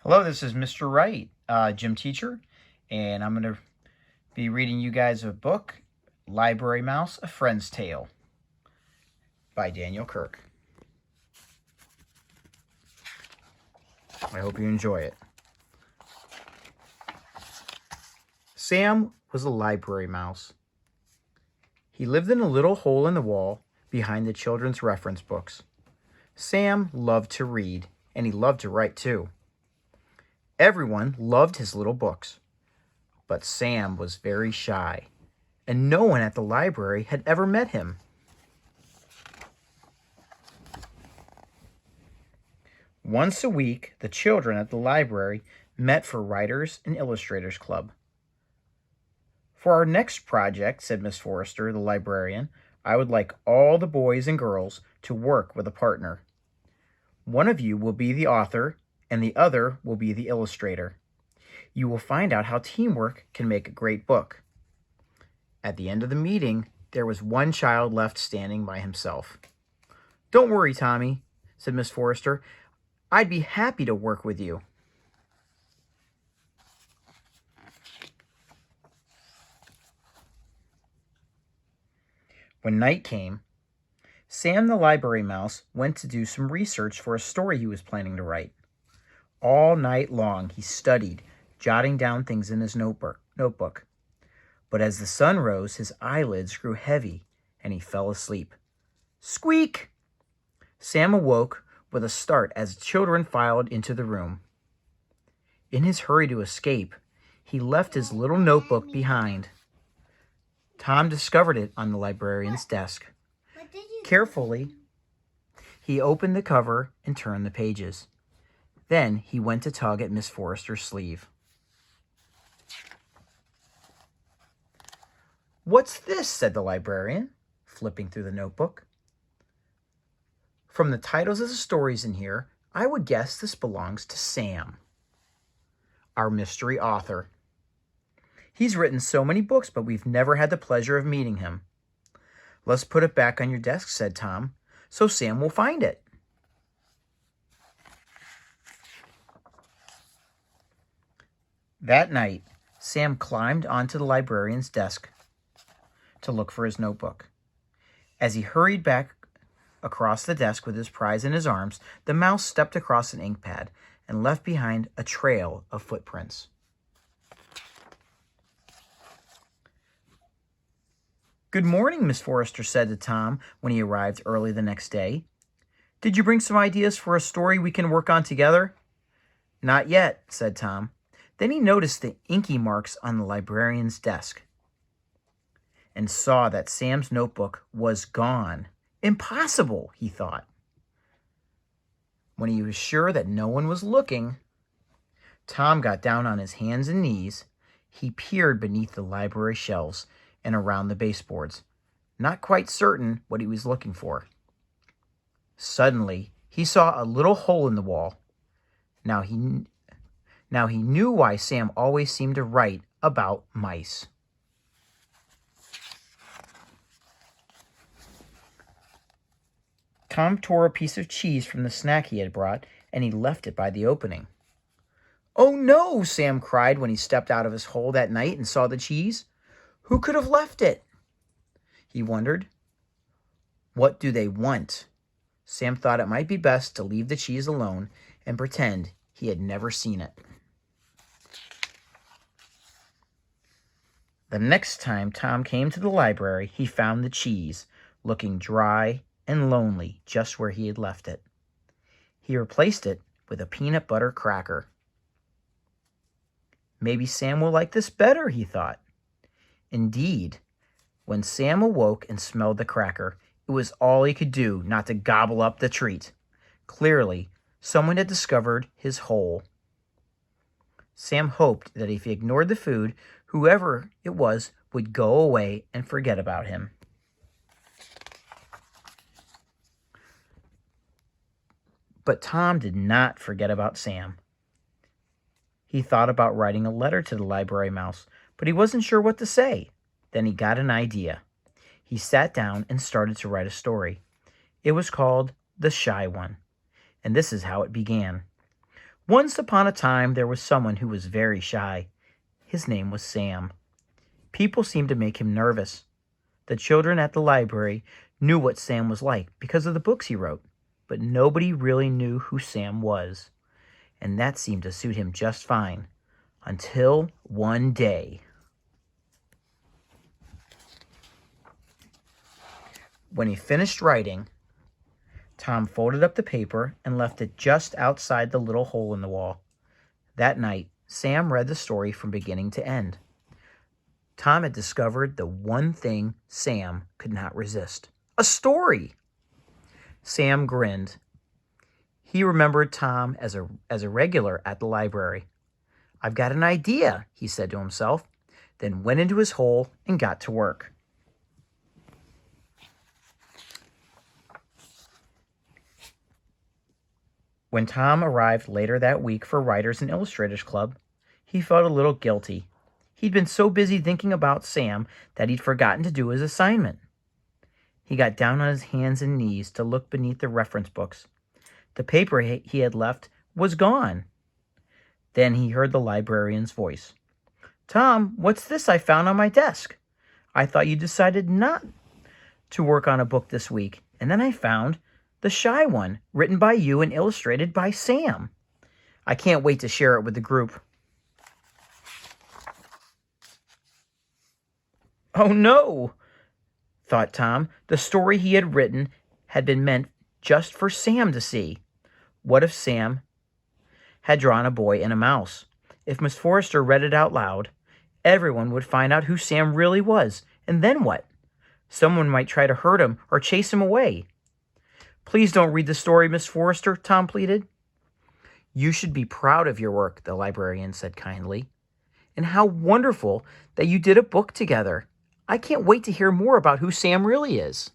Hello, this is Mr. Wright, gym teacher, and I'm going to be reading you guys a book, Library Mouse, A Friend's Tale by Daniel Kirk. I hope you enjoy it. Sam was a library mouse. He lived in a little hole in the wall behind the children's reference books. Sam loved to read, and he loved to write too. Everyone loved his little books, but Sam was very shy, and no one at the library had ever met him. Once a week, the children at the library met for Writers and Illustrators Club. For our next project, said Miss Forrester, the librarian, I would like all the boys and girls to work with a partner. One of you will be the author, and the other will be the illustrator. You will find out how teamwork can make a great book. At the end of the meeting, there was one child left standing by himself. Don't worry, Tommy, said Miss Forrester. I'd be happy to work with you. When night came, Sam the library mouse went to do some research for a story he was planning to write. All night long he studied, jotting down things in his notebook. But as the sun rose, his eyelids grew heavy, and he fell asleep. Squeak! Sam awoke with a start as children filed into the room. In his hurry to escape, he left his little notebook behind. Tom discovered it on the librarian's desk. Carefully, he opened the cover and turned the pages. Then he went to tug at Miss Forrester's sleeve. What's this? Said the librarian, flipping through the notebook. From the titles of the stories in here, I would guess this belongs to Sam, our mystery author. He's written so many books, but we've never had the pleasure of meeting him. Let's put it back on your desk, said Tom, so Sam will find it. That night, Sam climbed onto the librarian's desk to look for his notebook. As he hurried back across the desk with his prize in his arms, the mouse stepped across an ink pad and left behind a trail of footprints. Good morning, Miss Forrester said to Tom when he arrived early the next day. Did you bring some ideas for a story we can work on together? Not yet, said Tom. Then he noticed the inky marks on the librarian's desk and saw that Sam's notebook was gone. Impossible, he thought. When he was sure that no one was looking, Tom got down on his hands and knees. He peered beneath the library shelves and around the baseboards, not quite certain what he was looking for. Suddenly, he saw a little hole in the wall. Now he knew why Sam always seemed to write about mice. Tom tore a piece of cheese from the snack he had brought, and he left it by the opening. Oh no, Sam cried when he stepped out of his hole that night and saw the cheese. Who could have left it? He wondered. What do they want? Sam thought it might be best to leave the cheese alone and pretend he had never seen it. The next time Tom came to the library, he found the cheese, looking dry and lonely just where he had left it. He replaced it with a peanut butter cracker. Maybe Sam will like this better, he thought. Indeed, when Sam awoke and smelled the cracker, it was all he could do not to gobble up the treat. Clearly, someone had discovered his hole. Sam hoped that if he ignored the food, whoever it was would go away and forget about him. But Tom did not forget about Sam. He thought about writing a letter to the library mouse, but he wasn't sure what to say. Then he got an idea. He sat down and started to write a story. It was called The Shy One, and this is how it began. Once upon a time, there was someone who was very shy. His name was Sam. People seemed to make him nervous. The children at the library knew what Sam was like because of the books he wrote, but nobody really knew who Sam was, and that seemed to suit him just fine. Until one day. When he finished writing, Tom folded up the paper and left it just outside the little hole in the wall. That night, Sam read the story from beginning to end. Tom had discovered the one thing Sam could not resist: a story. Sam grinned. He remembered Tom as a regular at the library. "I've got an idea," he said to himself, then went into his hole and got to work. When Tom arrived later that week for Writers and Illustrators Club, he felt a little guilty. He'd been so busy thinking about Sam that he'd forgotten to do his assignment. He got down on his hands and knees to look beneath the reference books. The paper he had left was gone. Then he heard the librarian's voice. "Tom, what's this I found on my desk? I thought you decided not to work on a book this week, and then I found The Shy One, written by you and illustrated by Sam. I can't wait to share it with the group." "Oh no," thought Tom. The story he had written had been meant just for Sam to see. What if Sam had drawn a boy and a mouse? If Miss Forrester read it out loud, everyone would find out who Sam really was. And then what? Someone might try to hurt him or chase him away. "Please don't read the story, Miss Forrester," Tom pleaded. "You should be proud of your work," the librarian said kindly. "And how wonderful that you did a book together. I can't wait to hear more about who Sam really is."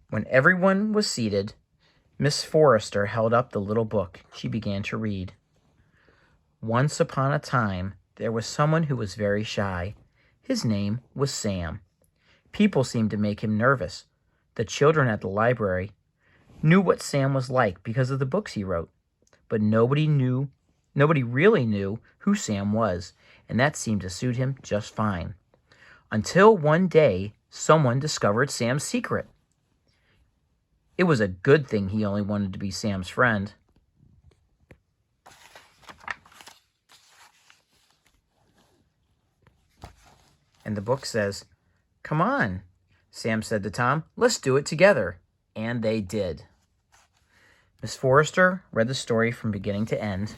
When everyone was seated, Miss Forrester held up the little book. She began to read. "Once upon a time, there was someone who was very shy. His name was Sam. People seemed to make him nervous. The children at the library knew what Sam was like because of the books he wrote, but nobody really knew who Sam was, and that seemed to suit him just fine. Until one day, someone discovered Sam's secret. It was a good thing he only wanted to be Sam's friend. And the book says, "Come on," Sam said to Tom. "Let's do it together." And they did. Miss Forrester read the story from beginning to end,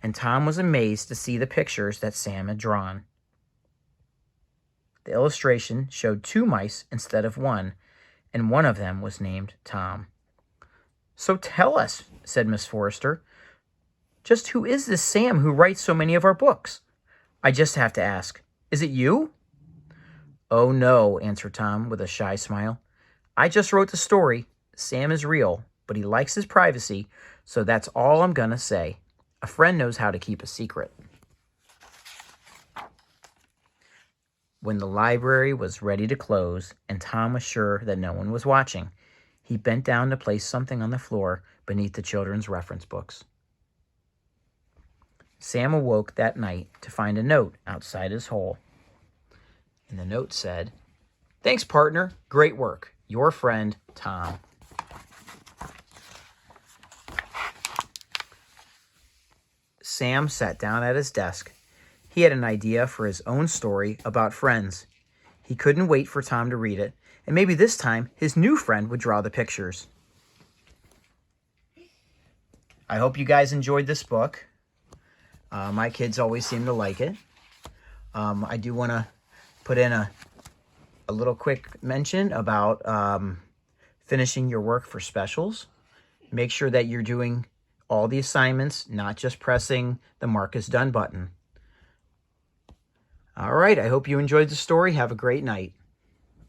and Tom was amazed to see the pictures that Sam had drawn. The illustration showed 2 mice instead of 1, and one of them was named Tom. "So tell us," said Miss Forrester, "just who is this Sam who writes so many of our books? I just have to ask, is it you?" "Oh no," answered Tom with a shy smile. "I just wrote the story. Sam is real, but he likes his privacy, so that's all I'm gonna say. A friend knows how to keep a secret." When the library was ready to close and Tom was sure that no one was watching, he bent down to place something on the floor beneath the children's reference books. Sam awoke that night to find a note outside his hole. And the note said, "Thanks, partner. Great work. Your friend, Tom." Sam sat down at his desk. He had an idea for his own story about friends. He couldn't wait for Tom to read it, and maybe this time his new friend would draw the pictures. I hope you guys enjoyed this book. My kids always seem to like it. I do want to put in a little quick mention about finishing your work for specials. Make sure that you're doing all the assignments, not just pressing the mark as done button. All right, I hope you enjoyed the story. Have a great night.